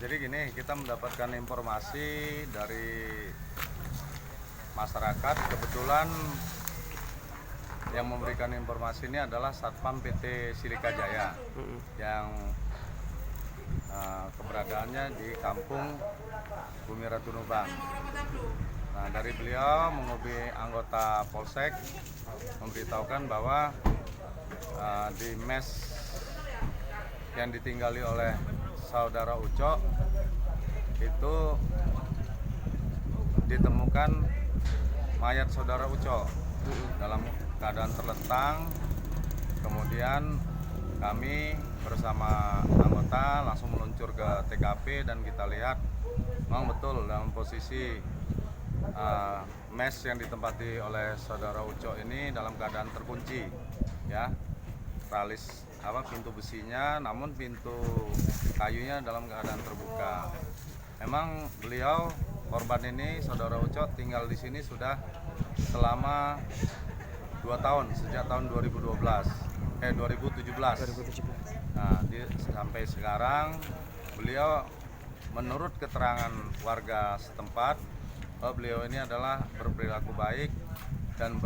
Jadi gini, kita mendapatkan informasi dari masyarakat. Kebetulan yang memberikan informasi ini adalah Satpam PT Silika Jaya yang keberadaannya di Kampung Bumi Ratu Nubang. Nah, dari beliau menghubungi anggota Polsek memberitahukan bahwa di mes yang ditinggali oleh saudara Ucok itu ditemukan mayat saudara Ucok dalam keadaan terlentang. Kemudian kami bersama anggota langsung meluncur ke TKP dan kita lihat memang betul dalam posisi mes yang ditempati oleh saudara Ucok ini dalam keadaan terkunci, ya, tralis pintu besinya, namun pintu kayunya dalam keadaan terbuka. Memang beliau korban ini saudara Ucok tinggal di sini sudah selama 2 tahun, sejak tahun 2017. Nah, sampai sekarang beliau menurut keterangan warga setempat bahwa beliau ini adalah berperilaku baik dan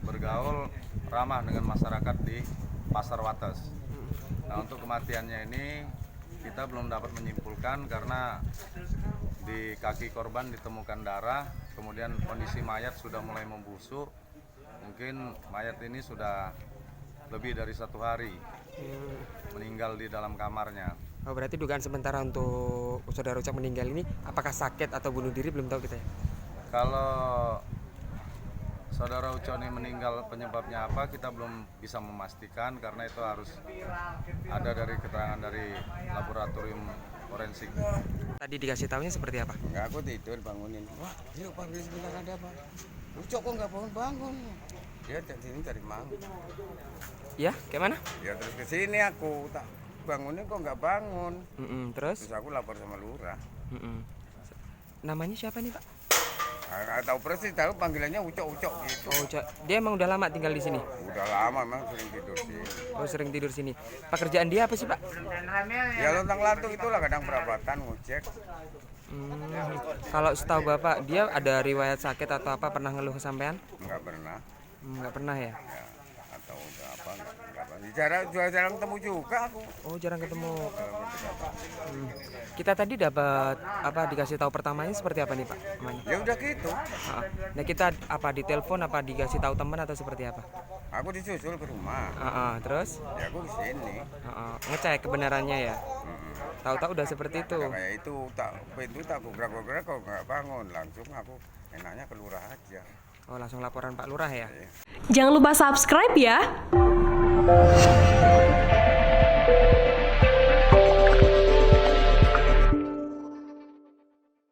bergaul ramah dengan masyarakat di Pasar Wates. Nah, untuk kematiannya ini kita belum dapat menyimpulkan karena di kaki korban ditemukan darah, kemudian kondisi mayat sudah mulai membusuk. Mungkin mayat ini sudah lebih dari 1 hari meninggal di dalam kamarnya. Oh, berarti dugaan sementara untuk saudara Ucok meninggal ini apakah sakit atau bunuh diri belum tahu kita ya? Kalau saudara Ucok ini meninggal penyebabnya apa kita belum bisa memastikan karena itu harus ada dari keterangan dari laboratorium forensik. Tadi dikasih tahunya seperti apa? Enggak, aku tidur bangunin. Wah, yuk Pak, sebentar ada apa? Ucok kok nggak bangun-bangun? Dia dari sini dari mana? Ya, kayak mana? Ya terus ke sini aku tak bangunin kok nggak bangun. Terus? Terus aku lapor sama lurah. Namanya siapa nih, Pak? Nggak tahu persis, tahu panggilannya Ucok gitu. Oh, Ucok. Dia emang udah lama tinggal di sini? Udah lama memang sering tidur sini. Oh, sering tidur sini. Pekerjaan dia apa sih, Pak? Ya lontang lantung itulah kadang perabatan ngecek. Kalau setahu Bapak, dia ada riwayat sakit atau apa, pernah ngeluh ke sampean? Nggak pernah. Nggak pernah ya? Ya, atau udah apa nggak pernah. Jarang ketemu juga aku. Oh, jarang ketemu. Kita tadi dapat apa, dikasih tahu pertamanya seperti apa nih, Pak? Namanya? Ya udah gitu. Nah, kita apa ditelepon apa dikasih tahu teman atau seperti apa? Aku disusul ke rumah. Terus? Ya aku kesini. Ngecek kebenarannya ya. Tahu-tahu udah seperti itu. Kayak itu pintu tak gobrak-gobrak kok nggak bangun, langsung aku enaknya ke lurah aja. Oh, langsung laporan Pak Lurah ya. Jangan lupa subscribe ya.